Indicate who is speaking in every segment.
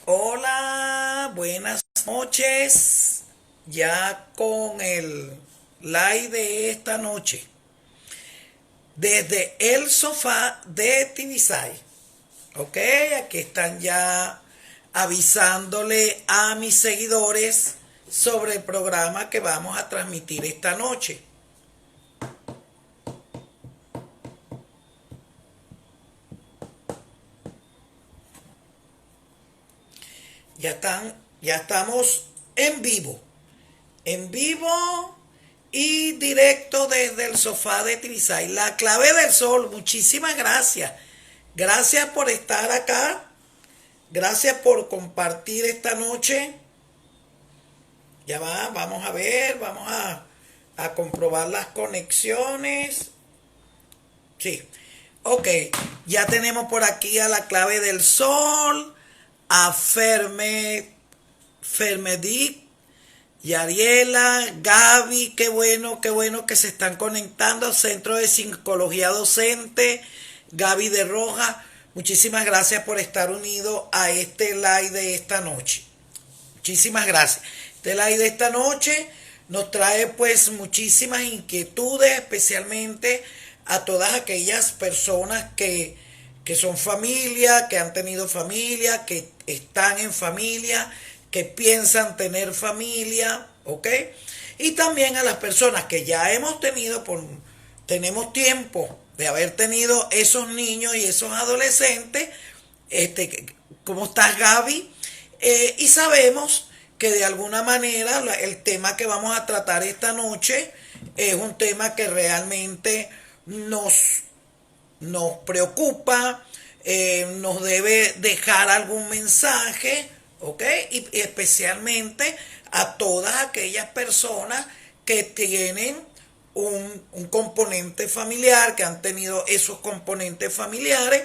Speaker 1: Hola, buenas noches. Ya con el live de esta noche, desde el sofá de Tibisay. Ok, aquí están ya avisándole a mis seguidores sobre el programa que vamos a transmitir esta noche. Ya estamos en vivo y directo desde el sofá de Tibisay. La clave del sol, muchísimas gracias. Gracias por estar acá. Gracias por compartir esta noche. Ya va, vamos a ver, a comprobar las conexiones. Sí. Ok, ya tenemos por aquí a la clave del sol, a Fermedic y Ariela, Gaby, qué bueno que se están conectando. Centro de Psicología Docente, Gaby de Roja, muchísimas gracias por estar unido a este live de esta noche. Muchísimas gracias. Este live de esta noche nos trae pues muchísimas inquietudes, especialmente a todas aquellas personas que son familia, que han tenido familia, que están en familia, que piensan tener familia, ¿ok? Y también a las personas que ya hemos tenido, tenemos tiempo de haber tenido esos niños y esos adolescentes, ¿cómo estás, Gaby? Y sabemos que de alguna manera el tema que vamos a tratar esta noche es un tema que realmente nos preocupa, nos debe dejar algún mensaje, ¿ok? Y especialmente a todas aquellas personas que tienen un componente familiar, que han tenido esos componentes familiares,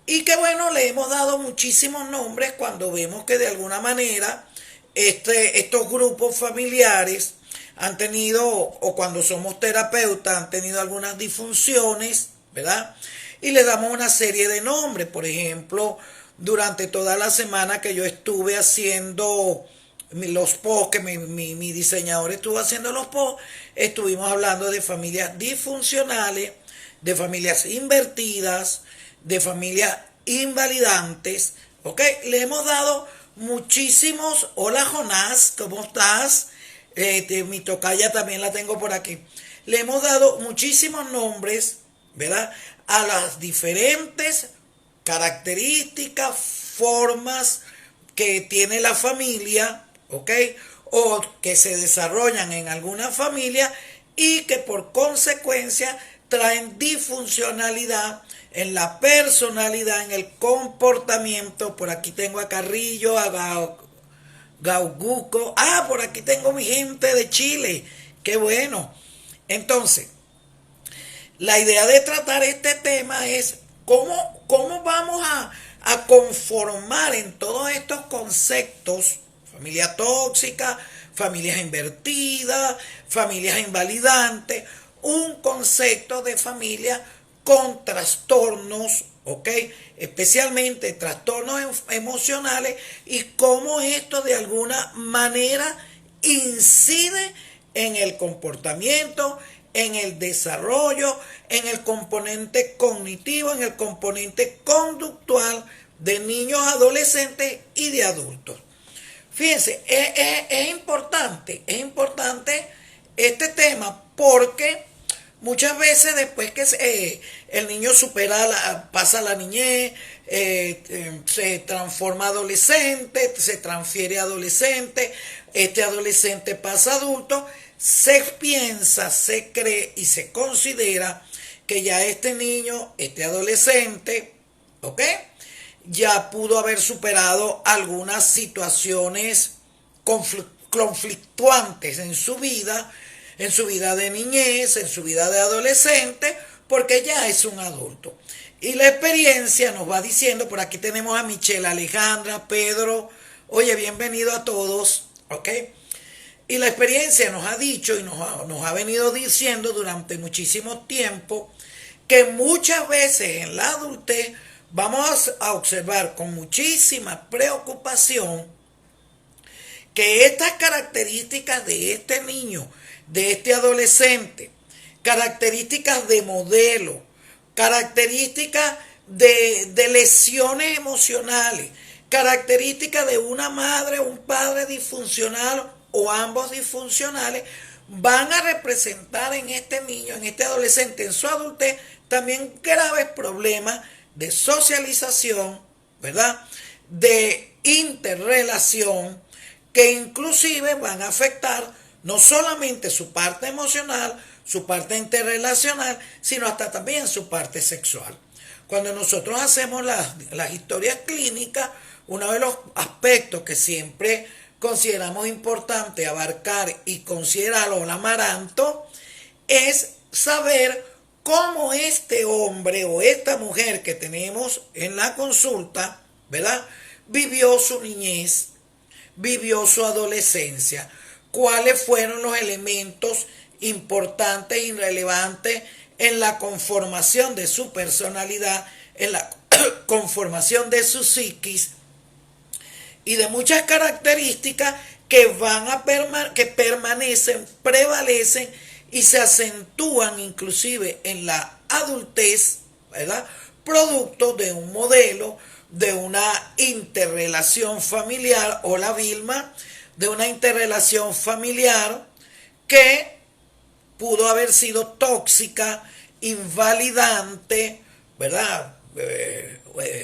Speaker 1: y que bueno, le hemos dado muchísimos nombres cuando vemos que de alguna manera estos grupos familiares han tenido, o cuando somos terapeutas, han tenido algunas disfunciones, ¿verdad? Y le damos una serie de nombres. Por ejemplo, durante toda la semana que yo estuve haciendo los posts, que mi diseñador estuvo haciendo los posts, estuvimos hablando de familias disfuncionales, de familias invertidas, de familias invalidantes, ¿ok? Le hemos dado muchísimos. Hola Jonás, ¿cómo estás? Mi tocaya también la tengo por aquí. Le hemos dado muchísimos nombres, ¿verdad? A las diferentes características, formas que tiene la familia, ¿ok? O que se desarrollan en alguna familia y que por consecuencia traen disfuncionalidad en la personalidad, en el comportamiento. Por aquí tengo a Carrillo, a Gauguco. Ah, por aquí tengo mi gente de Chile. Qué bueno. Entonces, la idea de tratar este tema es cómo vamos a conformar en todos estos conceptos, familia tóxica, familias invertidas, familias invalidantes, un concepto de familia con trastornos, ¿ok? Especialmente trastornos emocionales, y cómo esto de alguna manera incide en el comportamiento, en el desarrollo, en el componente cognitivo, en el componente conductual de niños, adolescentes y de adultos. Fíjense, es importante este tema porque muchas veces después que el niño pasa la niñez, se transforma adolescente, se transfiere a adolescente, este adolescente pasa a adulto, se piensa, se cree y se considera que ya este niño, este adolescente, ¿ok? Ya pudo haber superado algunas situaciones conflictuantes en su vida de niñez, en su vida de adolescente, porque ya es un adulto. Y la experiencia nos va diciendo, por aquí tenemos a Michelle, Alejandra, Pedro, oye, bienvenido a todos, ¿ok? Y la experiencia nos ha dicho y nos ha venido diciendo durante muchísimo tiempo que muchas veces en la adultez vamos a observar con muchísima preocupación que estas características de este niño, de este adolescente, características de modelo, características de lesiones emocionales, características de una madre o un padre disfuncional o ambos disfuncionales, van a representar en este niño, en este adolescente, en su adultez, también graves problemas de socialización, ¿verdad? De interrelación, que inclusive van a afectar no solamente su parte emocional, su parte interrelacional, sino hasta también su parte sexual. Cuando nosotros hacemos las historias clínicas, uno de los aspectos que siempre consideramos importante abarcar y considerarlo el amaranto es saber cómo este hombre o esta mujer que tenemos en la consulta, ¿verdad?, vivió su niñez, vivió su adolescencia, cuáles fueron los elementos importantes e irrelevantes en la conformación de su personalidad, en la conformación de su psiquis y de muchas características que que permanecen, prevalecen y se acentúan inclusive en la adultez, ¿verdad?, producto de un modelo, de una interrelación familiar, hola Vilma, de una interrelación familiar que pudo haber sido tóxica, invalidante, ¿verdad?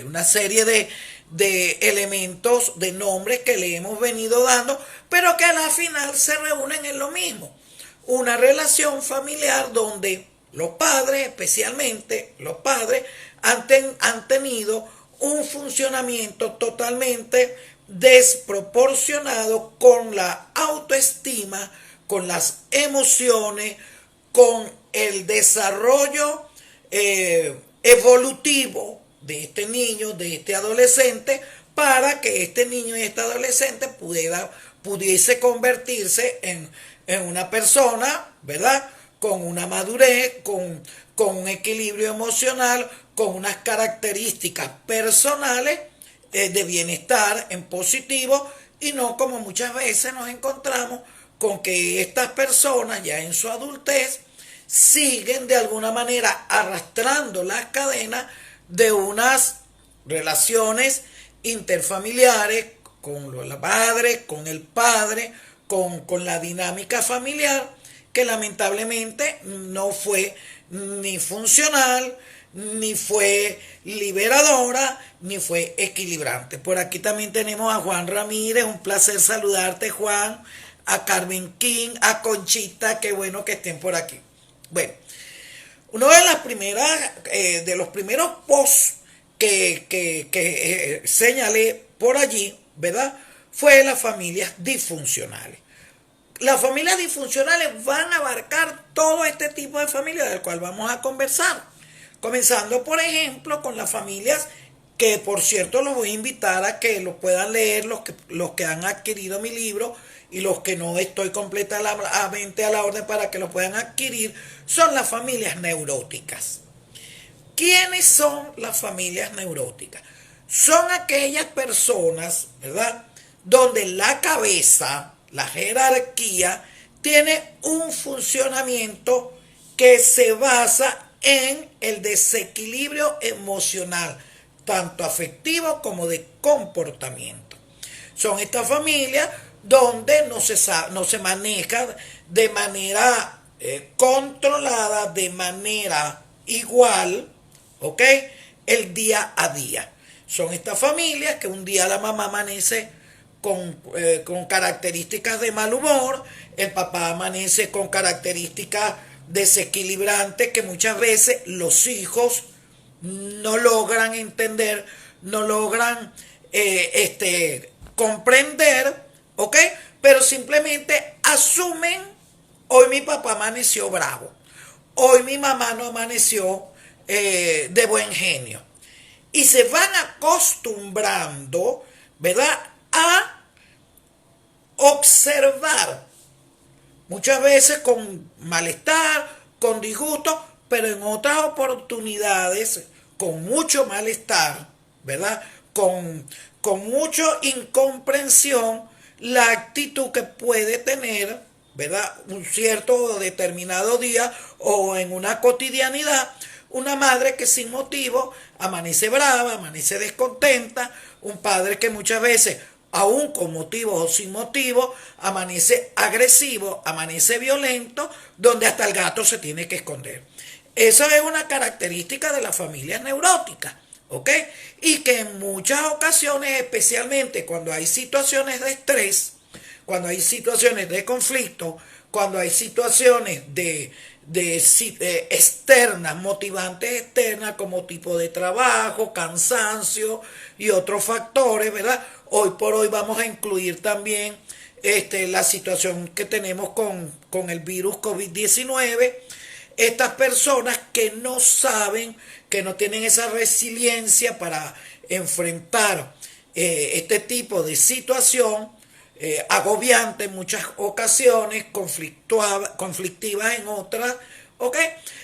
Speaker 1: Una serie de elementos, de nombres que le hemos venido dando, pero que a la final se reúnen en lo mismo. Una relación familiar donde los padres, especialmente los padres, han tenido un funcionamiento totalmente desproporcionado con la autoestima, con las emociones, con el desarrollo evolutivo de este niño, de este adolescente, para que este niño y este adolescente pudiese convertirse en una persona, ¿verdad?, con una madurez, con un equilibrio emocional, con unas características personales de bienestar en positivo, y no como muchas veces nos encontramos con que estas personas ya en su adultez siguen de alguna manera arrastrando las cadenas de unas relaciones interfamiliares con la madre, con el padre, con la dinámica familiar, que lamentablemente no fue ni funcional, ni fue liberadora, ni fue equilibrante. Por aquí también tenemos a Juan Ramírez, un placer saludarte, Juan, a Carmen King, a Conchita, qué bueno que estén por aquí. Bueno, uno de las primeras, de los primeros posts que señalé por allí, ¿verdad?, fue las familias disfuncionales. Las familias disfuncionales van a abarcar todo este tipo de familias del cual vamos a conversar. Comenzando, por ejemplo, con las familias que, por cierto, los voy a invitar a que lo puedan leer los que han adquirido mi libro, y los que no estoy completamente a la orden para que lo puedan adquirir, son las familias neuróticas. ¿Quiénes son las familias neuróticas? Son aquellas personas, ¿verdad?, donde la cabeza, la jerarquía, tiene un funcionamiento que se basa en el desequilibrio emocional, tanto afectivo como de comportamiento. Son estas familias donde no se maneja de manera controlada, de manera igual, ¿ok?, el día a día. Son estas familias que un día la mamá amanece con características de mal humor, el papá amanece con características desequilibrantes que muchas veces los hijos no logran entender, no logran comprender, ¿ok? Pero simplemente asumen: hoy mi papá amaneció bravo, hoy mi mamá no amaneció de buen genio. Y se van acostumbrando, ¿verdad?, a observar, muchas veces con malestar, con disgusto, pero en otras oportunidades con mucho malestar, ¿verdad? Con mucha incomprensión la actitud que puede tener, ¿verdad? Un cierto determinado día o en una cotidianidad, una madre que sin motivo amanece brava, amanece descontenta, un padre que muchas veces, aún con motivos o sin motivo, amanece agresivo, amanece violento, donde hasta el gato se tiene que esconder. Esa es una característica de las familias neuróticas, ¿ok? Y que en muchas ocasiones, especialmente cuando hay situaciones de estrés, cuando hay situaciones de conflicto, cuando hay situaciones de externas, motivantes externas, como tipo de trabajo, cansancio y otros factores, ¿verdad? Hoy por hoy vamos a incluir también la situación que tenemos con el virus COVID-19. Estas personas que no saben, que no tienen esa resiliencia para enfrentar este tipo de situación, agobiante en muchas ocasiones, conflictivas en otras, ¿ok?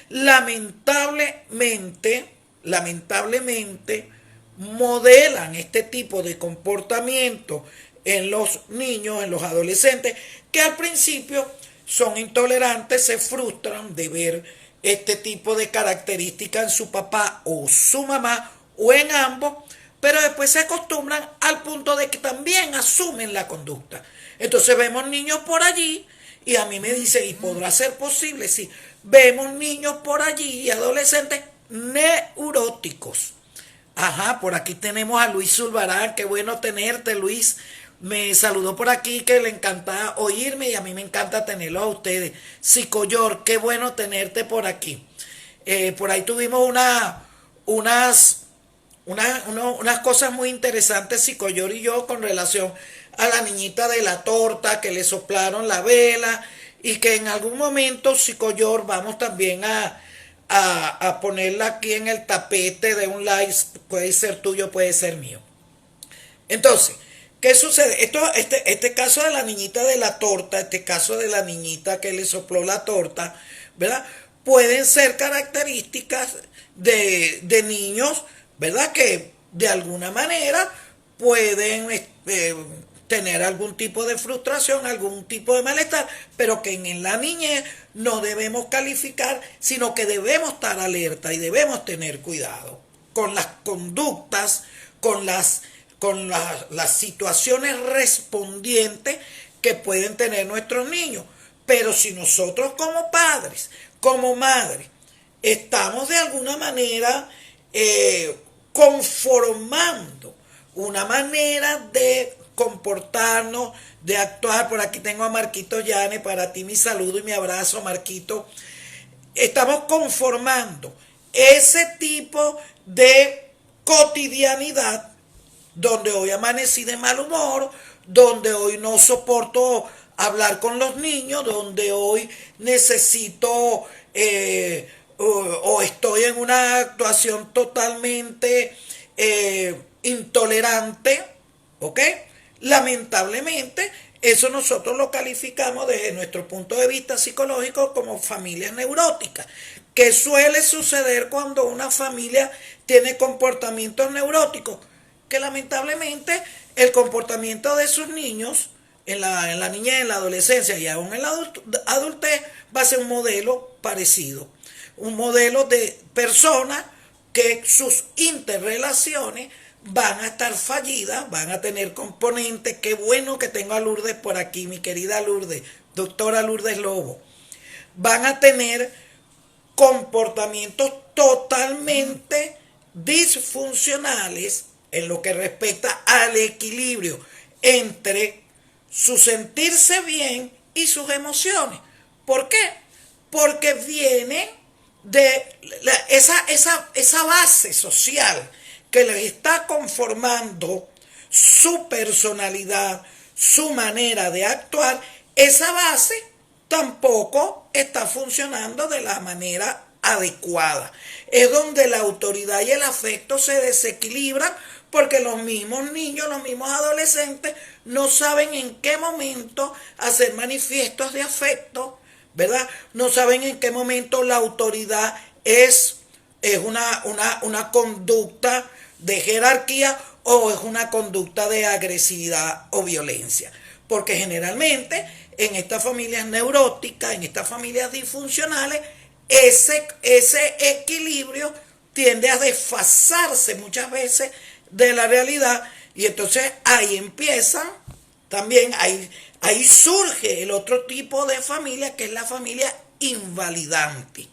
Speaker 1: Lamentablemente, modelan este tipo de comportamiento en los niños, en los adolescentes, que al principio son intolerantes, se frustran de ver este tipo de características en su papá o su mamá o en ambos, pero después se acostumbran al punto de que también asumen la conducta. Entonces vemos niños por allí y a mí me dicen, ¿y podrá ser posible? Sí, vemos niños por allí y adolescentes neuróticos. Ajá, por aquí tenemos a Luis Zulbarán, qué bueno tenerte, Luis. Me saludó por aquí que le encanta oírme y a mí me encanta tenerlos a ustedes. Psicoyor, qué bueno tenerte por aquí. Por ahí tuvimos unas cosas muy interesantes, Psicoyor y yo, con relación a la niñita de la torta que le soplaron la vela y que en algún momento, Psicoyor, vamos también a ponerla aquí en el tapete de un live, puede ser tuyo, puede ser mío. Entonces, ¿qué sucede? Este caso de la niñita de la torta, este caso de la niñita que le sopló la torta, ¿verdad? Pueden ser características de niños, ¿verdad? Que de alguna manera pueden tener algún tipo de frustración, algún tipo de malestar, pero que en la niñez no debemos calificar, sino que debemos estar alerta y debemos tener cuidado con las conductas, con las situaciones respondientes que pueden tener nuestros niños. Pero si nosotros como padres, como madres, estamos de alguna manera conformando una manera de comportarnos, de actuar. Por aquí tengo a Marquito Llane, para ti mi saludo y mi abrazo, Marquito. Estamos conformando ese tipo de cotidianidad donde hoy amanecí de mal humor, donde hoy no soporto hablar con los niños, donde hoy necesito o estoy en una actuación totalmente intolerante, ¿ok? Lamentablemente, eso nosotros lo calificamos desde nuestro punto de vista psicológico como familias neuróticas. ¿Qué suele suceder cuando una familia tiene comportamientos neuróticos? Que lamentablemente el comportamiento de sus niños en la niñez, en la adolescencia y aún en la adultez va a ser un modelo parecido. Un modelo de personas que sus interrelaciones van a estar fallidas, van a tener componentes. Qué bueno que tengo a Lourdes por aquí, mi querida Lourdes, doctora Lourdes Lobo. Van a tener comportamientos totalmente disfuncionales en lo que respecta al equilibrio entre su sentirse bien y sus emociones. ¿Por qué? Porque viene de esa base social que les está conformando su personalidad, su manera de actuar. Esa base tampoco está funcionando de la manera adecuada. Es donde la autoridad y el afecto se desequilibran, porque los mismos niños, los mismos adolescentes no saben en qué momento hacer manifiestos de afecto, ¿verdad? No saben en qué momento la autoridad es es una conducta de jerarquía o es una conducta de agresividad o violencia. Porque generalmente en estas familias neuróticas, en estas familias disfuncionales, ese equilibrio tiende a desfasarse muchas veces de la realidad y entonces ahí empiezan también, ahí surge el otro tipo de familia que es la familia invalidante.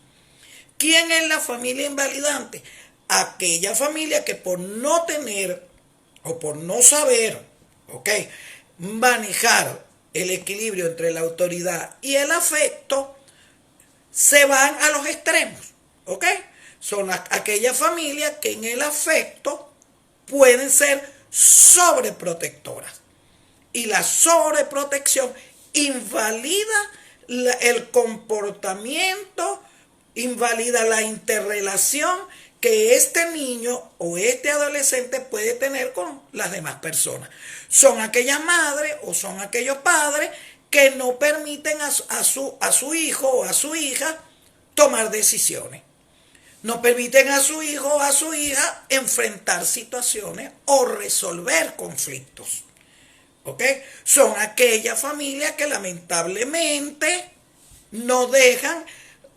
Speaker 1: ¿Quién es la familia invalidante? Aquella familia que por no tener o por no saber, ¿ok?, manejar el equilibrio entre la autoridad y el afecto, se van a los extremos, ¿ok? Son aquellas familias que en el afecto pueden ser sobreprotectoras. Y la sobreprotección invalida el comportamiento, invalida la interrelación que este niño o este adolescente puede tener con las demás personas. Son aquellas madres o son aquellos padres que no permiten a su hijo o a su hija tomar decisiones. No permiten a su hijo o a su hija enfrentar situaciones o resolver conflictos. ¿Ok? Son aquellas familias que lamentablemente no dejan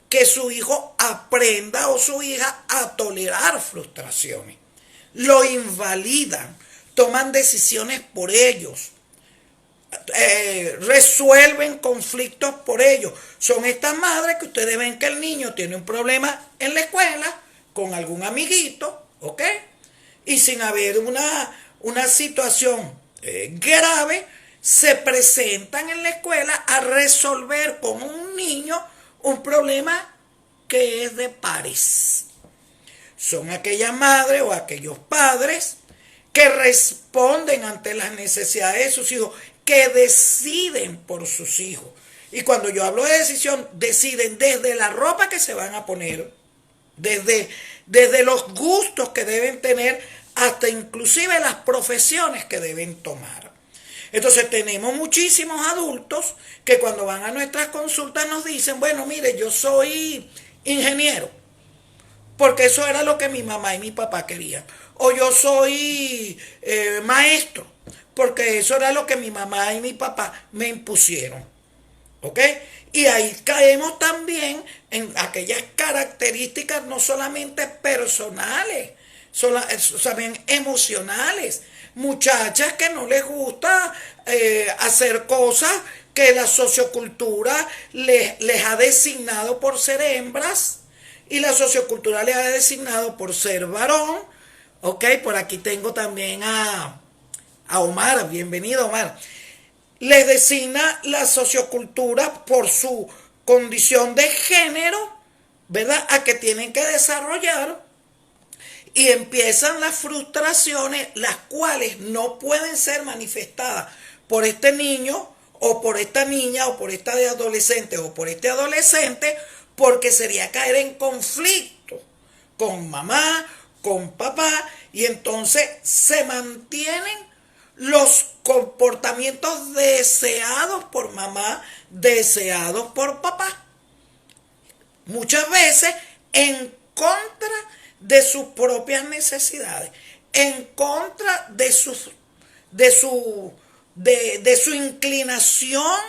Speaker 1: que su hijo aprenda o su hija a tolerar frustraciones. Lo invalidan, toman decisiones por ellos, resuelven conflictos por ellos. Son estas madres que ustedes ven que el niño tiene un problema en la escuela con algún amiguito, ¿ok? Y sin haber una situación grave, se presentan en la escuela a resolver con un niño un problema que es de pares. Son aquellas madres o aquellos padres que responden ante las necesidades de sus hijos, que deciden por sus hijos. Y cuando yo hablo de decisión, deciden desde la ropa que se van a poner, desde los gustos que deben tener, hasta inclusive las profesiones que deben tomar. Entonces tenemos muchísimos adultos que cuando van a nuestras consultas nos dicen, bueno, mire, yo soy ingeniero, porque eso era lo que mi mamá y mi papá querían. O yo soy maestro, porque eso era lo que mi mamá y mi papá me impusieron. ¿Ok? Y ahí caemos también en aquellas características no solamente personales, también emocionales. Muchachas que no les gusta hacer cosas que la sociocultura les ha designado por ser hembras y la sociocultura les ha designado por ser varón. Ok, por aquí tengo también a Omar. Bienvenido, Omar. Les designa la sociocultura por su condición de género, ¿verdad?, a que tienen que desarrollar, y empiezan las frustraciones, las cuales no pueden ser manifestadas por este niño o por esta niña o por esta adolescente o por este adolescente, porque sería caer en conflicto con mamá, con papá, y entonces se mantienen los comportamientos deseados por mamá, deseados por papá. Muchas veces en contra de sus propias necesidades, en contra de su inclinación,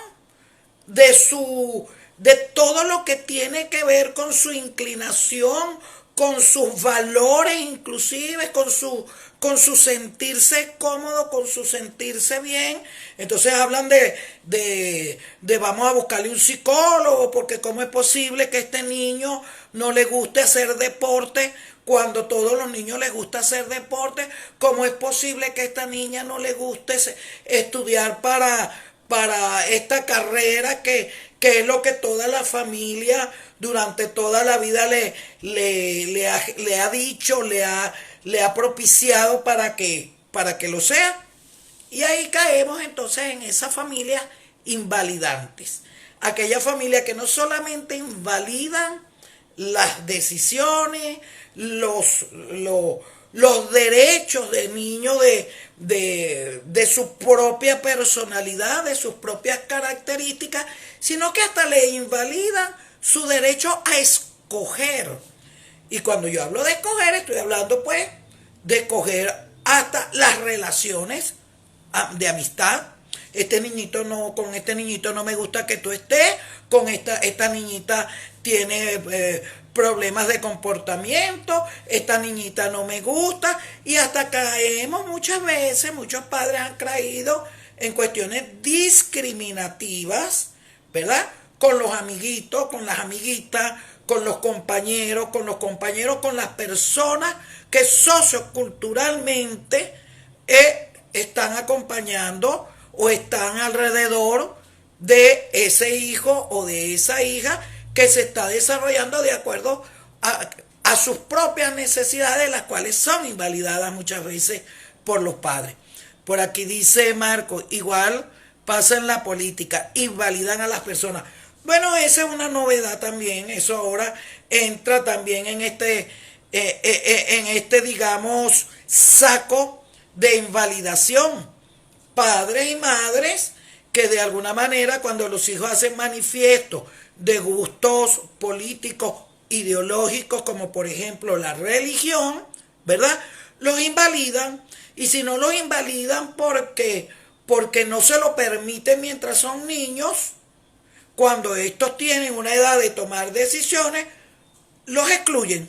Speaker 1: de todo lo que tiene que ver con su inclinación, con sus valores, inclusive con su sentirse cómodo, con su sentirse bien. Entonces hablan de vamos a buscarle un psicólogo, porque cómo es posible que este niño no le guste hacer deporte cuando a todos los niños les gusta hacer deporte. ¿Cómo es posible que a esta niña no le guste estudiar para esta carrera que es lo que toda la familia durante toda la vida le ha dicho, le ha propiciado para que lo sea? Y ahí caemos entonces en esas familias invalidantes. Aquellas familias que no solamente invalidan las decisiones, los derechos del niño de su propia personalidad, de sus propias características, sino que hasta le invalidan su derecho a escoger. Y cuando yo hablo de escoger, estoy hablando pues de escoger hasta las relaciones de amistad. Este niñito no, con este niñito no me gusta que tú estés, con esta niñita tiene problemas de comportamiento, esta niñita no me gusta, y hasta caemos muchas veces, muchos padres han caído en cuestiones discriminativas, ¿verdad? Con los amiguitos, con las amiguitas, con los compañeros, con las personas que socioculturalmente están acompañando o están alrededor de ese hijo o de esa hija que se está desarrollando de acuerdo a sus propias necesidades, las cuales son invalidadas muchas veces por los padres. Por aquí dice Marco, igual pasa en la política, invalidan a las personas. Bueno, esa es una novedad también, eso ahora entra también en este digamos, saco de invalidación. Padres y madres que de alguna manera cuando los hijos hacen manifiesto de gustos políticos, ideológicos, como por ejemplo la religión, ¿verdad? Los invalidan, y si no los invalidan porque no se lo permiten mientras son niños, cuando estos tienen una edad de tomar decisiones, los excluyen,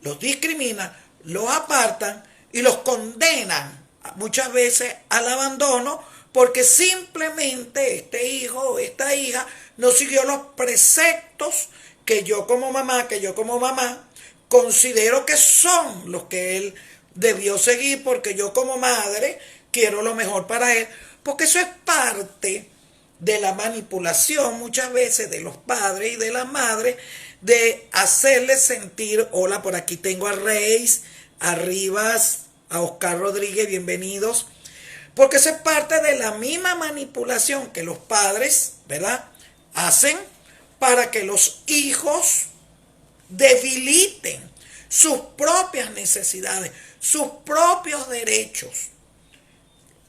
Speaker 1: los discriminan, los apartan y los condenan muchas veces al abandono porque simplemente este hijo o esta hija no siguió los preceptos que yo como mamá considero que son los que él debió seguir, porque yo como madre quiero lo mejor para él, porque eso es parte de la manipulación muchas veces de los padres y de las madres, de hacerles sentir, hola, por aquí tengo a Reis, a Rivas, a Oscar Rodríguez, bienvenidos, porque eso es parte de la misma manipulación que los padres, ¿verdad?, hacen para que los hijos debiliten sus propias necesidades, sus propios derechos,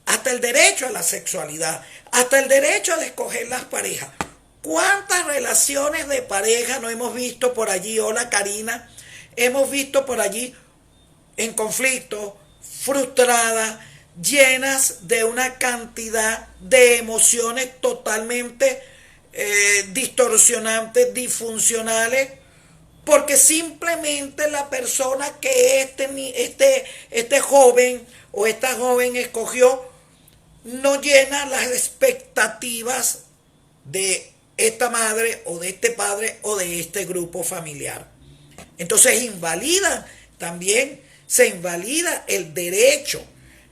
Speaker 1: hasta el derecho a la sexualidad, hasta el derecho a escoger las parejas. ¿Cuántas relaciones de pareja no hemos visto por allí? Hola Karina, hemos visto por allí en conflicto, frustradas, llenas de una cantidad de emociones totalmente distorsionantes, disfuncionales, porque simplemente la persona que este joven o esta joven escogió no llena las expectativas de esta madre o de este padre o de este grupo familiar. Entonces también se invalida el derecho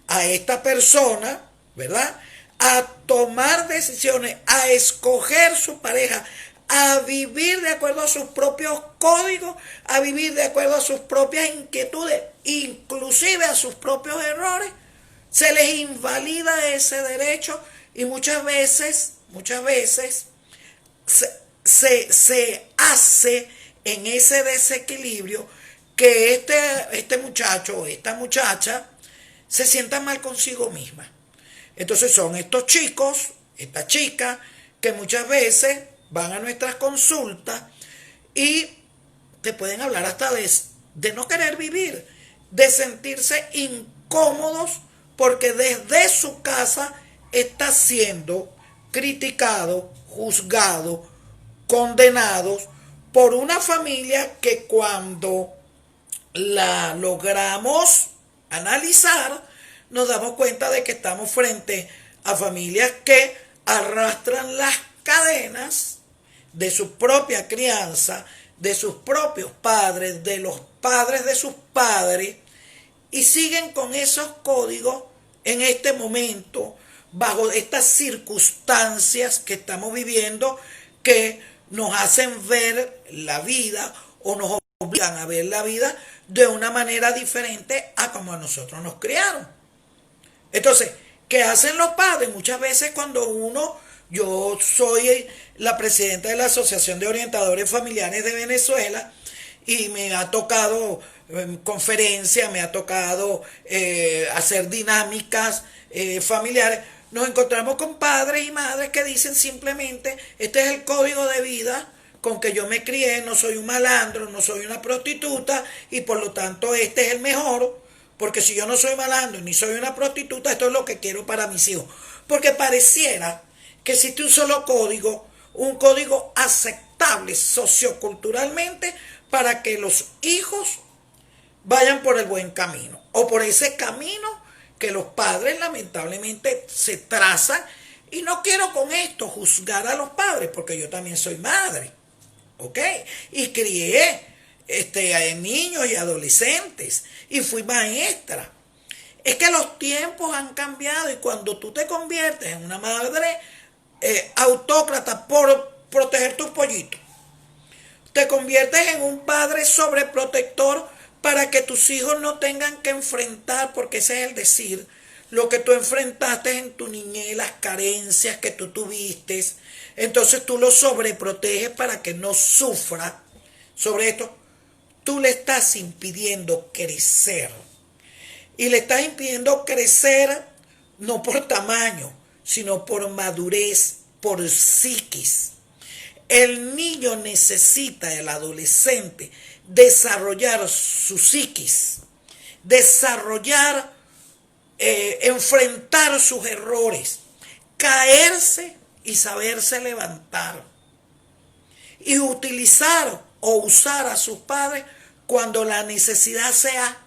Speaker 1: a esta persona, ¿verdad?, a tomar decisiones, a escoger su pareja, a vivir de acuerdo a sus propios códigos, a vivir de acuerdo a sus propias inquietudes, inclusive a sus propios errores. Se les invalida ese derecho y muchas veces se hace en ese desequilibrio que este muchacho o esta muchacha se sienta mal consigo misma. Entonces son estos chicos, estas chicas, que muchas veces van a nuestras consultas y te pueden hablar hasta de no querer vivir, de sentirse incómodos porque desde su casa está siendo criticado, juzgado, condenados por una familia que cuando la logramos analizar, nos damos cuenta de que estamos frente a familias que arrastran las cadenas de su propia crianza, de sus propios padres, de los padres de sus padres, y siguen con esos códigos en este momento, bajo estas circunstancias que estamos viviendo, que nos hacen ver la vida o nos obligan a ver la vida de una manera diferente a como a nosotros nos criaron. Entonces, ¿qué hacen los padres? Muchas veces yo soy la presidenta de la Asociación de Orientadores Familiares de Venezuela y me ha tocado conferencias, me ha tocado hacer dinámicas familiares. Nos encontramos con padres y madres que dicen simplemente, este es el código de vida con que yo me crié, no soy un malandro, no soy una prostituta y por lo tanto este es el mejor, porque si yo no soy malandro ni soy una prostituta, esto es lo que quiero para mis hijos. Porque pareciera que existe un solo código, un código aceptable socioculturalmente para que los hijos vayan por el buen camino o por ese camino que los padres lamentablemente se trazan. Y no quiero con esto juzgar a los padres, porque yo también soy madre, ¿ok? Y crié niños y adolescentes y fui maestra. Es que los tiempos han cambiado y cuando tú te conviertes en una madre autócrata por proteger tus pollitos, te conviertes en un padre sobreprotector para que tus hijos no tengan que enfrentar, porque ese es el decir, lo que tú enfrentaste en tu niñez, las carencias que tú tuviste. Entonces tú lo sobreproteges para que no sufra. Sobre esto, tú le estás impidiendo crecer. Y le estás impidiendo crecer no por tamaño, sino por madurez, por psiquis. El niño necesita, el adolescente, desarrollar su psiquis, desarrollar, enfrentar sus errores, caerse y saberse levantar. Y utilizar o usar a sus padres cuando la necesidad sea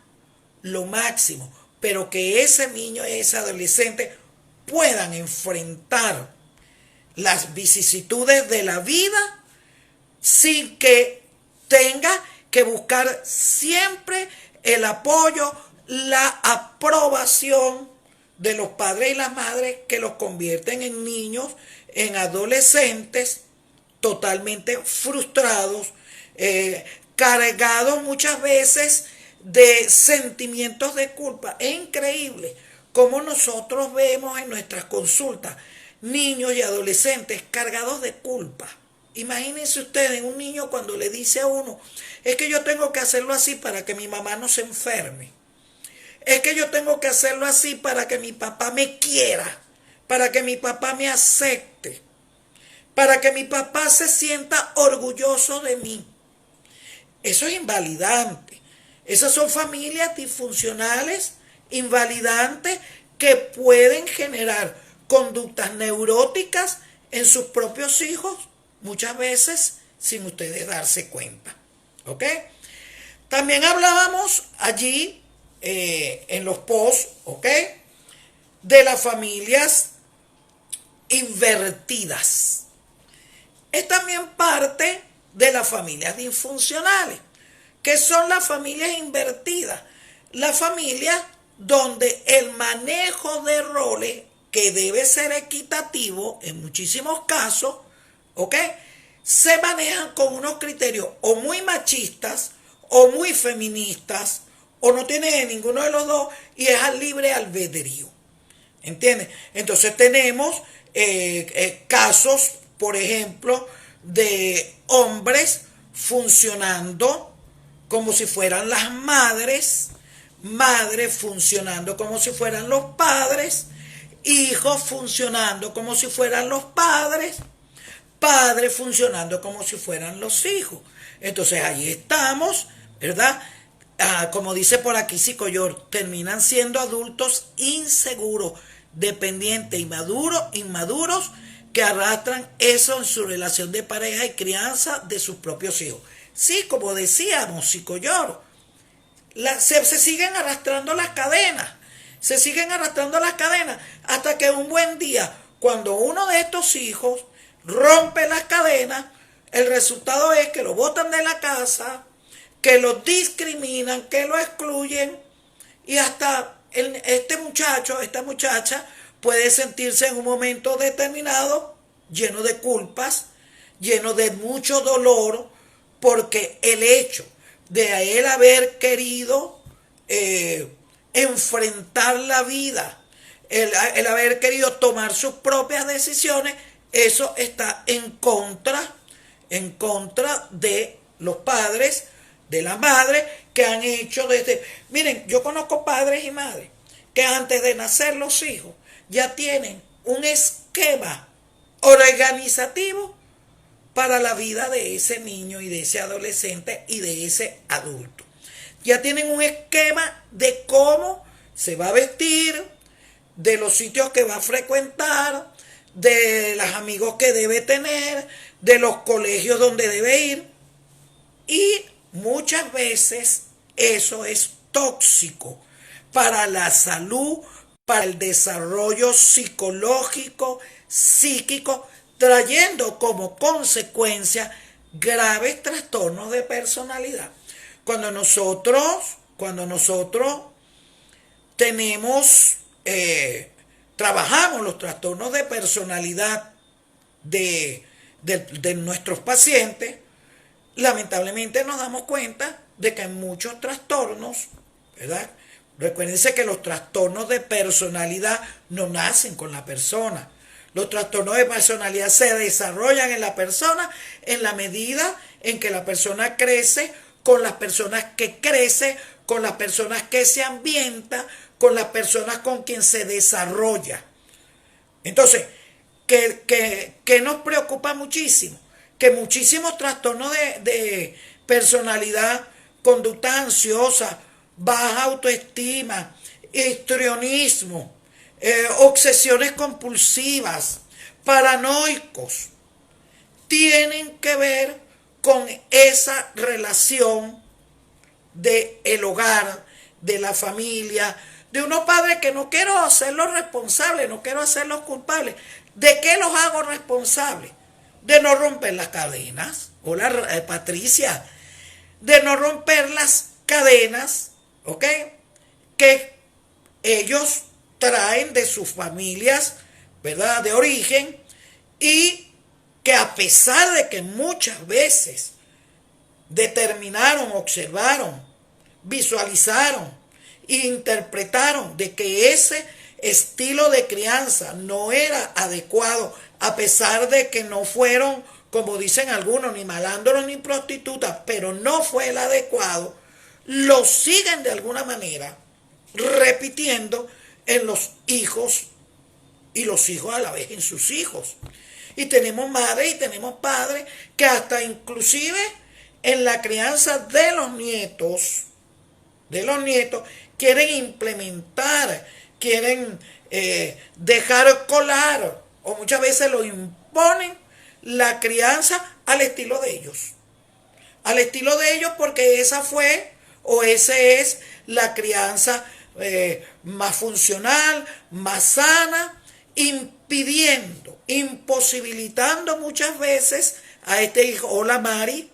Speaker 1: lo máximo, pero que ese niño y ese adolescente puedan enfrentar las vicisitudes de la vida sin que tenga que buscar siempre el apoyo, la aprobación de los padres y las madres que los convierten en niños, en adolescentes totalmente frustrados, cargados muchas veces de sentimientos de culpa. Es increíble cómo nosotros vemos en nuestras consultas niños y adolescentes cargados de culpa. Imagínense ustedes un niño cuando le dice a uno, es que yo tengo que hacerlo así para que mi mamá no se enferme. Es que yo tengo que hacerlo así para que mi papá me quiera, para que mi papá me acepte, para que mi papá se sienta orgulloso de mí. Eso es invalidante. Esas son familias disfuncionales, invalidantes, que pueden generar conductas neuróticas en sus propios hijos, muchas veces sin ustedes darse cuenta. ¿Ok? También hablábamos allí en los posts, ¿ok?, de las familias invertidas. Es también parte de las familias disfuncionales. ¿Qué son las familias invertidas? Las familias donde el manejo de roles, que debe ser equitativo en muchísimos casos, ¿ok?, se manejan con unos criterios o muy machistas o muy feministas, o no tiene ninguno de los dos y es al libre albedrío. ¿Entiendes? Entonces tenemos casos, por ejemplo, de hombres funcionando como si fueran las madres, madres funcionando como si fueran los padres, hijos funcionando como si fueran los padres, padres funcionando como si fueran los hijos. Entonces ahí estamos, ¿verdad? Como dice por aquí Psicoyor, terminan siendo adultos inseguros, dependientes, inmaduros, que arrastran eso en su relación de pareja y crianza de sus propios hijos. Sí, como decíamos, Psicoyor, se siguen arrastrando las cadenas, hasta que un buen día, cuando uno de estos hijos rompe las cadenas, el resultado es que lo botan de la casa, que lo discriminan, que lo excluyen, y hasta este muchacho, esta muchacha puede sentirse en un momento determinado lleno de culpas, lleno de mucho dolor, porque el hecho de él haber querido enfrentar la vida, el haber querido tomar sus propias decisiones, eso está en contra de los padres, de las madres, que han hecho desde... Miren, yo conozco padres y madres que antes de nacer los hijos ya tienen un esquema organizativo para la vida de ese niño y de ese adolescente y de ese adulto. Ya tienen un esquema de cómo se va a vestir, de los sitios que va a frecuentar, de los amigos que debe tener, de los colegios donde debe ir. Y muchas veces eso es tóxico para la salud, para el desarrollo psicológico, psíquico, trayendo como consecuencia graves trastornos de personalidad. Cuando nosotros tenemos, trabajamos los trastornos de personalidad de nuestros pacientes, lamentablemente nos damos cuenta de que hay muchos trastornos, ¿verdad? Recuérdense que los trastornos de personalidad no nacen con la persona. Los trastornos de personalidad se desarrollan en la persona en la medida en que la persona crece, con las personas que crece, con las personas que se ambienta, con las personas con quien se desarrolla. Entonces, ¿qué nos preocupa muchísimo? Que muchísimos trastornos de personalidad, conducta ansiosa, baja autoestima, histrionismo, obsesiones compulsivas, paranoicos, tienen que ver con esa relación del hogar, de la familia, de unos padres que no quiero hacerlos responsables, no quiero hacerlos culpables. ¿De qué los hago responsables? De no romper las cadenas. Hola, Patricia. De no romper las cadenas, ¿ok? Que ellos traen de sus familias, ¿verdad? De origen, y que a pesar de que muchas veces determinaron, observaron, visualizaron e interpretaron de que ese estilo de crianza no era adecuado, a pesar de que no fueron, como dicen algunos, ni malandros ni prostitutas, pero no fue el adecuado, lo siguen de alguna manera repitiendo en los hijos y los hijos a la vez en sus hijos. Y tenemos madres y tenemos padres que hasta inclusive en la crianza de los nietos, quieren implementar, quieren dejar colar, o muchas veces lo imponen, la crianza al estilo de ellos. Al estilo de ellos, porque esa fue o esa es la crianza más funcional, más sana, imposibilitando muchas veces a este hijo. Hola, Mari.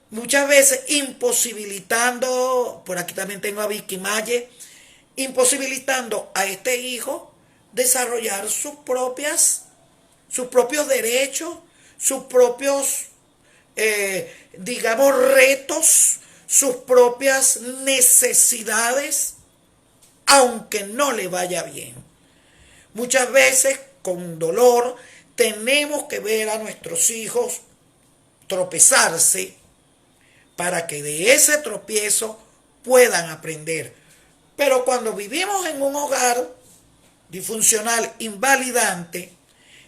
Speaker 1: Muchas veces imposibilitando, por aquí también tengo a Vicky Maye, imposibilitando a este hijo desarrollar sus propios derechos, sus propios, digamos, retos, sus propias necesidades, aunque no le vaya bien. Muchas veces, con dolor, tenemos que ver a nuestros hijos tropezarse para que de ese tropiezo puedan aprender. Pero cuando vivimos en un hogar disfuncional, invalidante,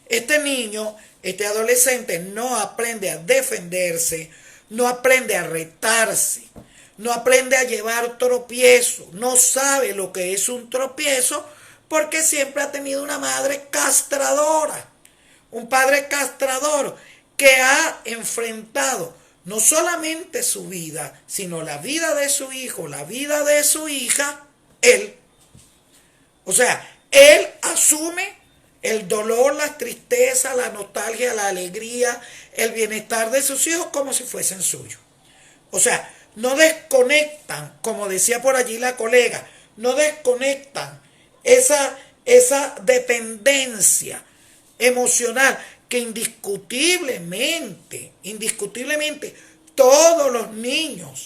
Speaker 1: este niño, este adolescente no aprende a defenderse, no aprende a retarse, no aprende a llevar tropiezo, no sabe lo que es un tropiezo porque siempre ha tenido una madre castradora, un padre castrador que ha enfrentado no solamente su vida, sino la vida de su hijo, la vida de su hija, él. O sea, él asume el dolor, la tristeza, la nostalgia, la alegría, el bienestar de sus hijos como si fuesen suyos. O sea, no desconectan, como decía por allí la colega, no desconectan esa dependencia emocional que indiscutiblemente, todos los niños,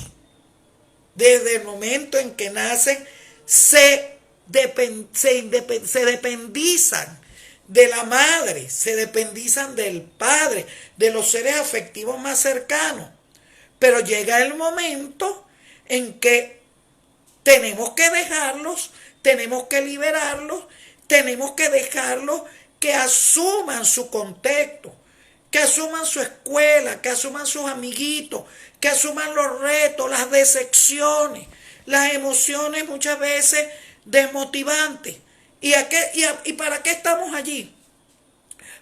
Speaker 1: desde el momento en que nacen, se dependizan de la madre, se dependizan del padre, de los seres afectivos más cercanos. Pero llega el momento en que tenemos que dejarlos, tenemos que liberarlos, tenemos que dejarlos que asuman su contexto, que asuman su escuela, que asuman sus amiguitos, que asuman los retos, las decepciones, las emociones muchas veces desmotivantes. ¿Y para qué estamos allí?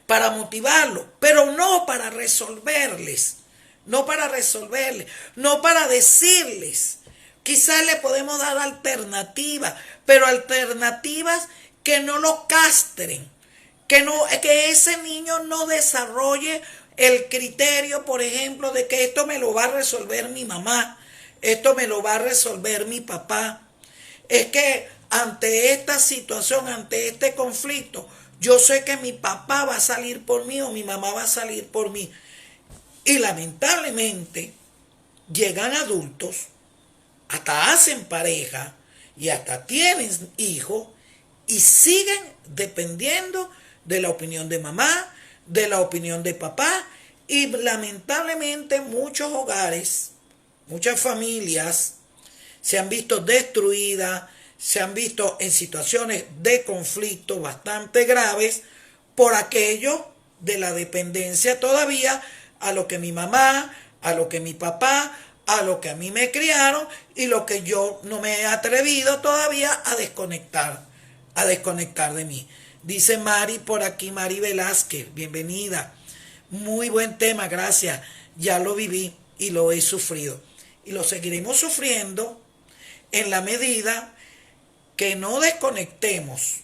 Speaker 1: Para motivarlos, pero no para resolverles, no para resolverles, no para decirles. Quizás le podemos dar alternativas, pero alternativas que no lo castren, que ese niño no desarrolle el criterio, por ejemplo, de que esto me lo va a resolver mi mamá, esto me lo va a resolver mi papá. Es que ante esta situación, ante este conflicto, yo sé que mi papá va a salir por mí o mi mamá va a salir por mí. Y lamentablemente llegan adultos, hasta hacen pareja y hasta tienen hijos y siguen dependiendo de la opinión de mamá, de la opinión de papá, y lamentablemente muchos hogares, muchas familias se han visto destruidas, se han visto en situaciones de conflicto bastante graves por aquello de la dependencia todavía a lo que mi mamá, a lo que mi papá, a lo que a mí me criaron y lo que yo no me he atrevido todavía a desconectar de mí. Dice Mari por aquí, Mari Velázquez, bienvenida. Muy buen tema, gracias. Ya lo viví y lo he sufrido. Y lo seguiremos sufriendo en la medida que no desconectemos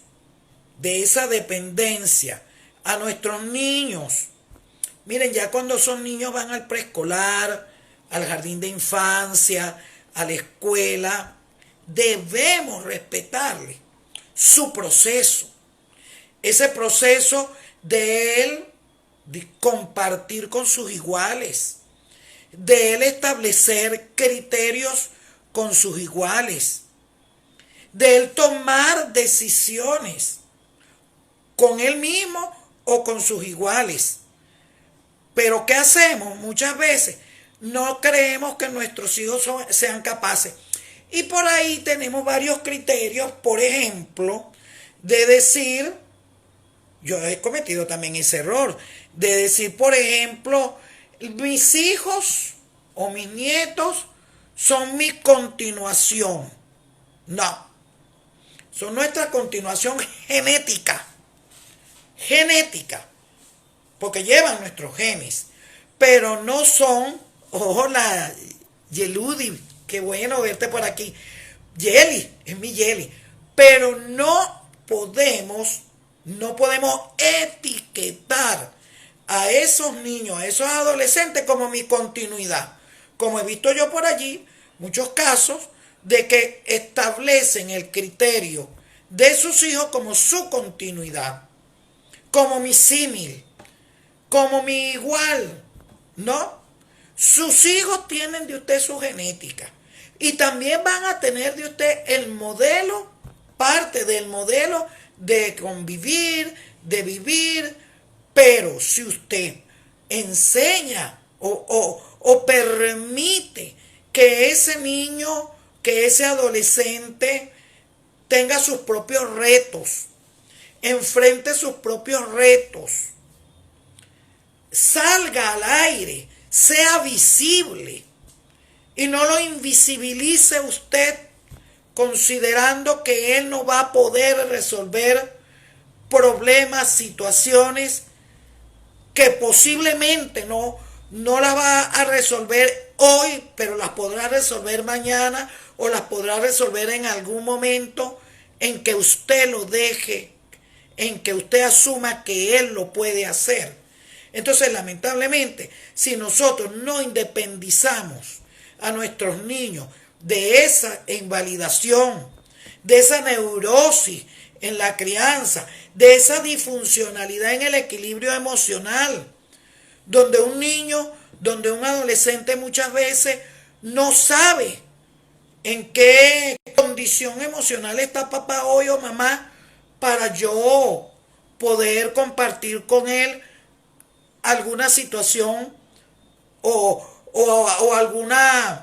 Speaker 1: de esa dependencia a nuestros niños. Miren, ya cuando son niños van al preescolar, al jardín de infancia, a la escuela, debemos respetarle su proceso. Ese proceso de él de compartir con sus iguales, de él establecer criterios con sus iguales, de él tomar decisiones con él mismo o con sus iguales. Pero ¿qué hacemos? Muchas veces no creemos que nuestros hijos sean capaces. Y por ahí tenemos varios criterios, por ejemplo, de decir, yo he cometido también ese error, de decir, por ejemplo, mis hijos o mis nietos son mi continuación. No, son nuestra continuación genética, porque llevan nuestros genes, pero no son, hola, Yeludi, qué bueno verte por aquí, Yeli, es mi Yeli, pero no podemos etiquetar a esos niños, a esos adolescentes como mi continuidad, como he visto yo por allí, muchos casos de que establecen el criterio de sus hijos como su continuidad, como mi símil, como mi igual, ¿no? Sus hijos tienen de usted su genética y también van a tener de usted el modelo, parte del modelo de convivir, de vivir, pero si usted enseña o permite que ese niño, que ese adolescente tenga sus propios retos, enfrente sus propios retos, salga al aire, sea visible y no lo invisibilice usted considerando que él no va a poder resolver problemas, situaciones que posiblemente no las va a resolver hoy, pero las podrá resolver mañana o las podrá resolver en algún momento en que usted lo deje, en que usted asuma que él lo puede hacer. Entonces, lamentablemente, si nosotros no independizamos a nuestros niños de esa invalidación, de esa neurosis en la crianza, de esa disfuncionalidad en el equilibrio emocional, donde un niño, donde un adolescente muchas veces no sabe en qué condición emocional está papá hoy o mamá para yo poder compartir con él alguna situación o alguna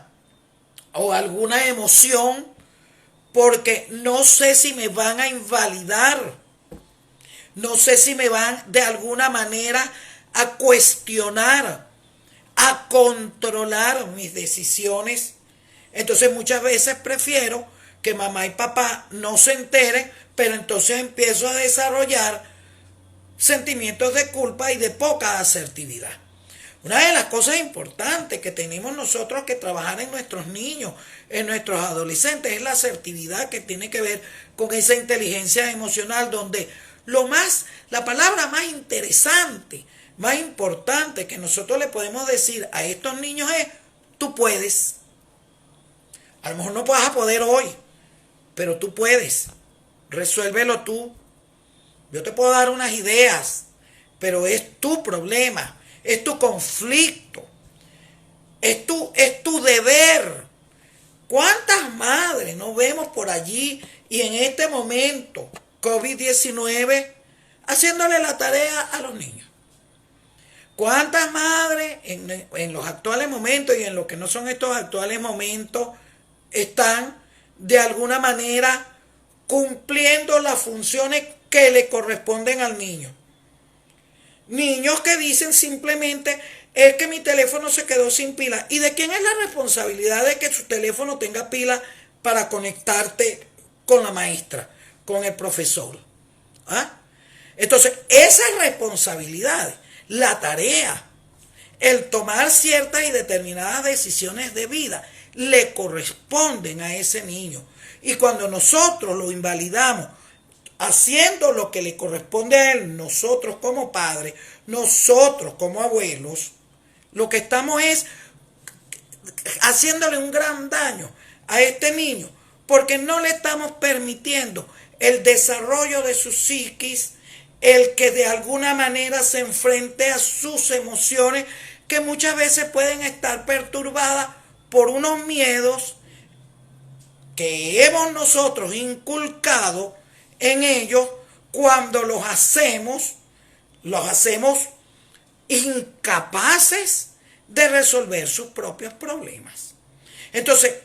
Speaker 1: emoción, porque no sé si me van a invalidar, no sé si me van de alguna manera a cuestionar, a controlar mis decisiones. Entonces muchas veces prefiero que mamá y papá no se enteren, pero entonces empiezo a desarrollar sentimientos de culpa y de poca asertividad. Una de las cosas importantes que tenemos nosotros que trabajar en nuestros niños, en nuestros adolescentes, es la asertividad, que tiene que ver con esa inteligencia emocional, donde la palabra más interesante, más importante que nosotros le podemos decir a estos niños es: tú puedes. A lo mejor no vas a poder hoy, pero tú puedes. Resuélvelo tú. Yo te puedo dar unas ideas, pero es tu problema, es tu conflicto, es tu deber. ¿Cuántas madres nos vemos por allí y en este momento, COVID-19, haciéndole la tarea a los niños? ¿Cuántas madres en los actuales momentos y en lo que no son estos actuales momentos están de alguna manera cumpliendo las funciones que le corresponden al niño? Niños que dicen simplemente: es que mi teléfono se quedó sin pila. ¿Y de quién es la responsabilidad de que su teléfono tenga pila para conectarte con la maestra, con el profesor? ¿Ah? Entonces, esas responsabilidades, la tarea, el tomar ciertas y determinadas decisiones de vida, le corresponden a ese niño. Y cuando nosotros lo invalidamos, haciendo lo que le corresponde a él, nosotros como padres, nosotros como abuelos, lo que estamos es haciéndole un gran daño a este niño, porque no le estamos permitiendo el desarrollo de su psiquis, el que de alguna manera se enfrente a sus emociones, que muchas veces pueden estar perturbadas por unos miedos que hemos nosotros inculcado en ellos. Cuando los hacemos incapaces de resolver sus propios problemas. Entonces,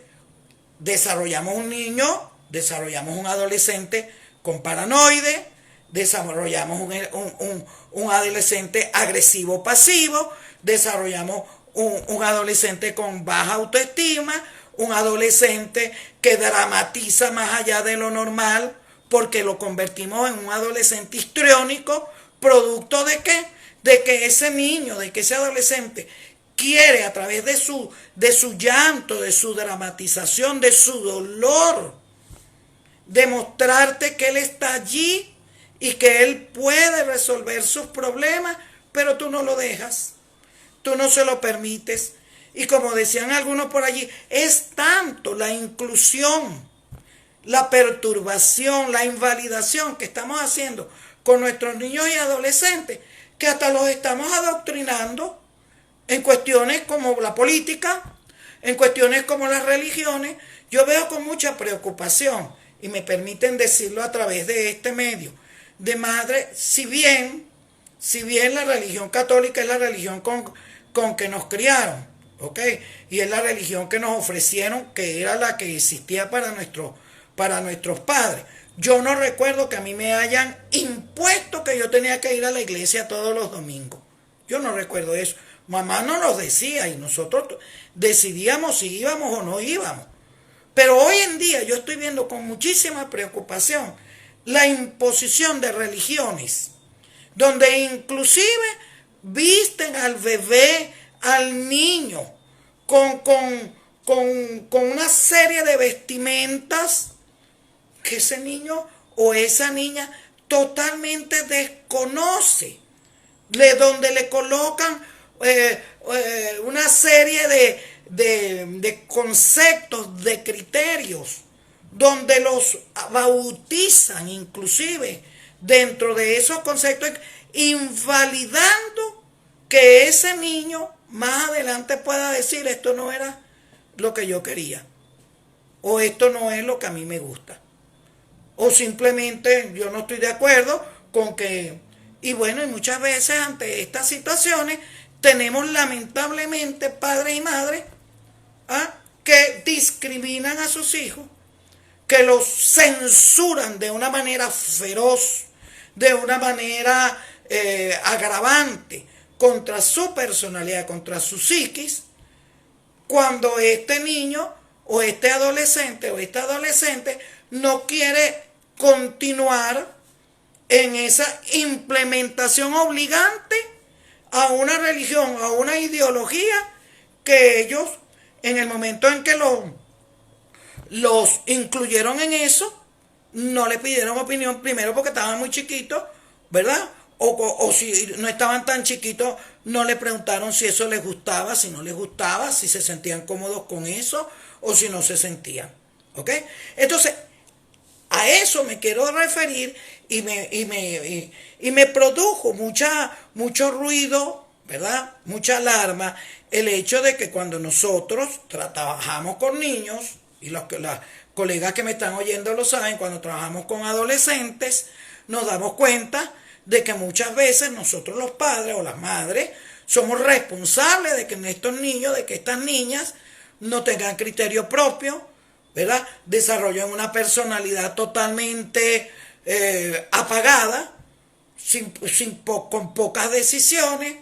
Speaker 1: desarrollamos un niño, desarrollamos un adolescente con paranoide, desarrollamos un adolescente agresivo pasivo, desarrollamos un adolescente con baja autoestima, un adolescente que dramatiza más allá de lo normal, porque lo convertimos en un adolescente histriónico, producto de qué, de que ese niño, de que ese adolescente quiere, a través de su llanto, de su dramatización, de su dolor, demostrarte que él está allí y que él puede resolver sus problemas, pero tú no lo dejas, tú no se lo permites. Y como decían algunos por allí, es tanto la inclusión, la perturbación, la invalidación que estamos haciendo con nuestros niños y adolescentes, que hasta los estamos adoctrinando en cuestiones como la política, en cuestiones como las religiones. Yo veo con mucha preocupación, y me permiten decirlo a través de este medio, de madre, si bien la religión católica es la religión con que nos criaron, ¿ok? Y es la religión que nos ofrecieron, que era la que existía para nuestros padres. Yo no recuerdo que a mí me hayan impuesto que yo tenía que ir a la iglesia todos los domingos. Yo no recuerdo eso. Mamá no nos decía y nosotros decidíamos si íbamos o no íbamos. Pero hoy en día yo estoy viendo con muchísima preocupación la imposición de religiones, donde inclusive visten al bebé, al niño, con una serie de vestimentas que ese niño o esa niña totalmente desconoce, donde le colocan una serie de conceptos, de criterios, donde los bautizan inclusive dentro de esos conceptos, invalidando que ese niño más adelante pueda decir: esto no era lo que yo quería, o esto no es lo que a mí me gusta, o simplemente yo no estoy de acuerdo con que... Y bueno, y muchas veces ante estas situaciones tenemos lamentablemente padres y madres que discriminan a sus hijos, que los censuran de una manera feroz, de una manera agravante, contra su personalidad, contra su psiquis, cuando este niño o este adolescente o esta adolescente no quiere continuar en esa implementación obligante a una religión, a una ideología que ellos, en el momento en que los incluyeron en eso, no le pidieron opinión primero porque estaban muy chiquitos, ¿verdad? O si no estaban tan chiquitos, no le preguntaron si eso les gustaba, si no les gustaba, si se sentían cómodos con eso o si no se sentían. ¿Ok? Entonces, a eso me quiero referir y me produjo mucho ruido, ¿verdad? Mucha alarma el hecho de que cuando nosotros trabajamos con niños, y las colegas que me están oyendo lo saben, cuando trabajamos con adolescentes, nos damos cuenta de que muchas veces nosotros los padres o las madres somos responsables de que estos niños, de que estas niñas no tengan criterio propio, ¿verdad? Desarrollen una personalidad totalmente apagada, con pocas decisiones,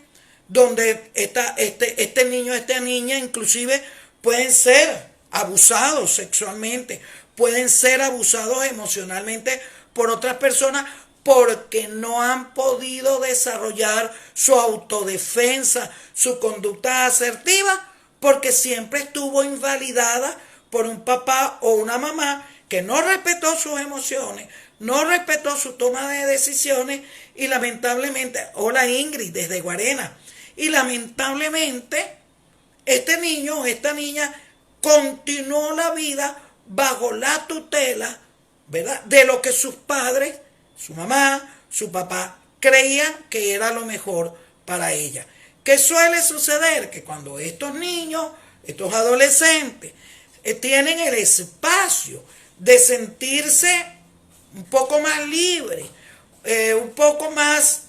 Speaker 1: donde este niño, esta niña inclusive pueden ser abusados sexualmente, pueden ser abusados emocionalmente por otras personas porque no han podido desarrollar su autodefensa, su conducta asertiva, porque siempre estuvo invalidada por un papá o una mamá que no respetó sus emociones, no respetó su toma de decisiones y lamentablemente, hola Ingrid desde Guarena, y lamentablemente este niño o esta niña continuó la vida bajo la tutela, ¿verdad?, de lo que sus padres, su mamá, su papá, creían que era lo mejor para ella. ¿Qué suele suceder? Que cuando estos niños, estos adolescentes, tienen el espacio de sentirse un poco más libres, un poco más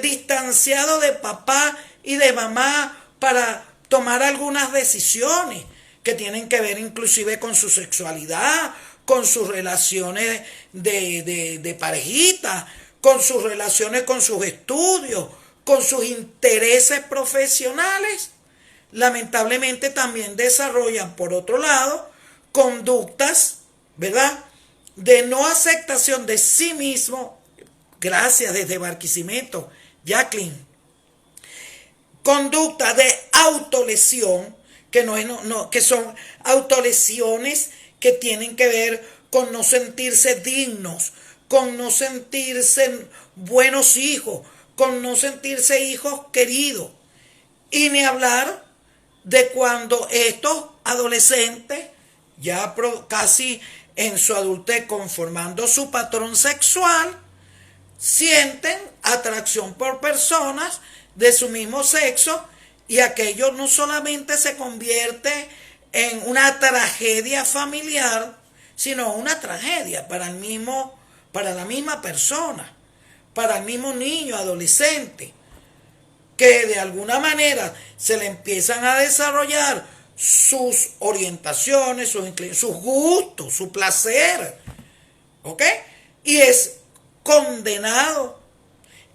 Speaker 1: distanciado de papá y de mamá para tomar algunas decisiones que tienen que ver inclusive con su sexualidad, con sus relaciones de parejita, con sus relaciones con sus estudios, con sus intereses profesionales, lamentablemente también desarrollan, por otro lado, conductas, ¿verdad?, de no aceptación de sí mismo. Gracias desde Barquisimeto, Jacqueline. Conducta de autolesión, que son autolesiones que tienen que ver con no sentirse dignos, con no sentirse buenos hijos, con no sentirse hijos queridos. Y ni hablar de cuando estos adolescentes, ya casi en su adultez conformando su patrón sexual, sienten atracción por personas de su mismo sexo, y aquello no solamente se convierte en una tragedia familiar, sino una tragedia para la misma persona, para el mismo niño, adolescente, que de alguna manera se le empiezan a desarrollar sus orientaciones, sus gustos, su placer, ¿ok? Y es condenado,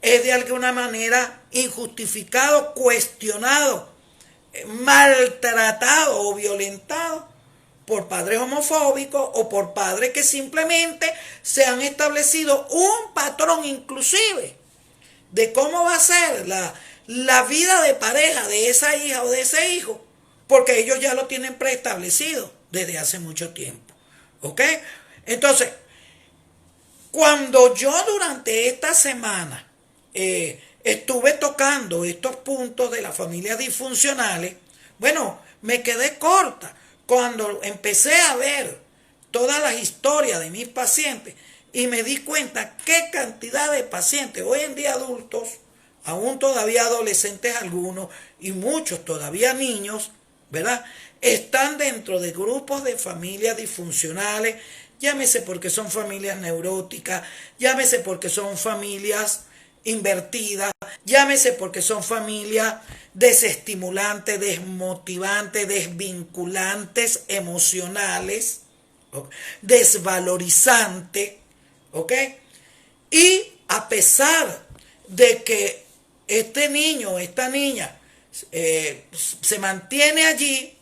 Speaker 1: es de alguna manera injustificado, cuestionado, maltratado o violentado por padres homofóbicos o por padres que simplemente se han establecido un patrón inclusive de cómo va a ser la vida de pareja de esa hija o de ese hijo, porque ellos ya lo tienen preestablecido desde hace mucho tiempo. ¿Ok? Entonces, cuando yo durante esta semana estuve tocando estos puntos de las familias disfuncionales, bueno, me quedé corta cuando empecé a ver todas las historias de mis pacientes y me di cuenta qué cantidad de pacientes, hoy en día adultos, aún todavía adolescentes algunos y muchos todavía niños, ¿verdad?, están dentro de grupos de familias disfuncionales, llámese porque son familias neuróticas, llámese porque son familias invertidas, llámese porque son familias desestimulantes, desmotivantes, desvinculantes emocionales, ¿ok?, desvalorizantes, ¿ok? Y a pesar de que este niño, esta niña, se mantiene allí,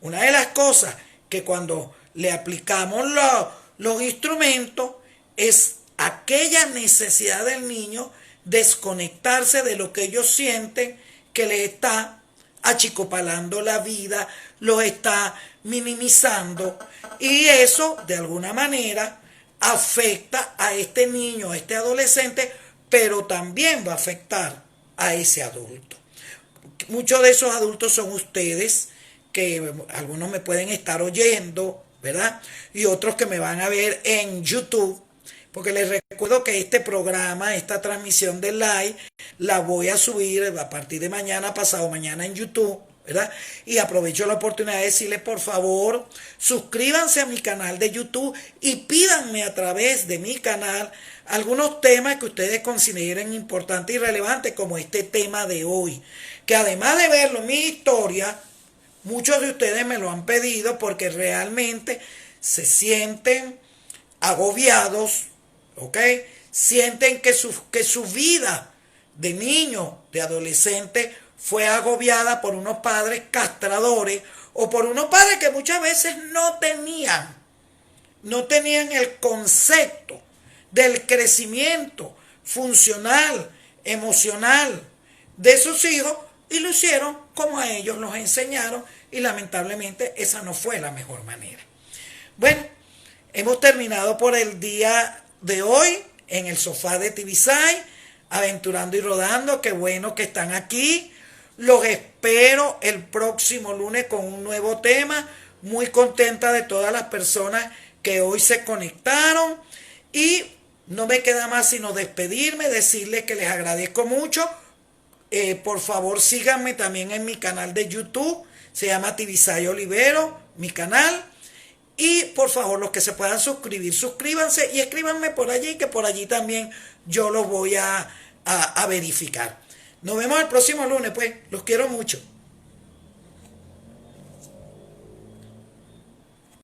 Speaker 1: una de las cosas que cuando le aplicamos los instrumentos es aquella necesidad del niño desconectarse de lo que ellos sienten que les está achicopalando la vida, los está minimizando, y eso de alguna manera afecta a este niño, a este adolescente, pero también va a afectar a ese adulto. Muchos de esos adultos son ustedes, que algunos me pueden estar oyendo, ¿verdad? Y otros que me van a ver en YouTube, porque les recuerdo que este programa, esta transmisión de live, la voy a subir a partir de mañana, pasado mañana en YouTube, ¿verdad? Y aprovecho la oportunidad de decirles, por favor, suscríbanse a mi canal de YouTube y pídanme a través de mi canal algunos temas que ustedes consideren importantes y relevantes, como este tema de hoy, que además de verlo en mi historia, muchos de ustedes me lo han pedido porque realmente se sienten agobiados, ¿ok? Sienten que su vida de niño, de adolescente, fue agobiada por unos padres castradores o por unos padres que muchas veces no tenían el concepto del crecimiento funcional, emocional de sus hijos, y lo hicieron como a ellos los enseñaron, y lamentablemente esa no fue la mejor manera. Bueno, hemos terminado por el día de hoy en el sofá de Tibisay, aventurando y rodando. Qué bueno que están aquí. Los espero el próximo lunes con un nuevo tema. Muy contenta de todas las personas que hoy se conectaron, y no me queda más sino despedirme, decirles que les agradezco mucho. Por favor, síganme también en mi canal de YouTube, se llama Tibisay Olivero, mi canal. Y por favor, los que se puedan suscribir, suscríbanse y escríbanme por allí, que por allí también yo los voy a verificar. Nos vemos el próximo lunes, pues. Los quiero mucho.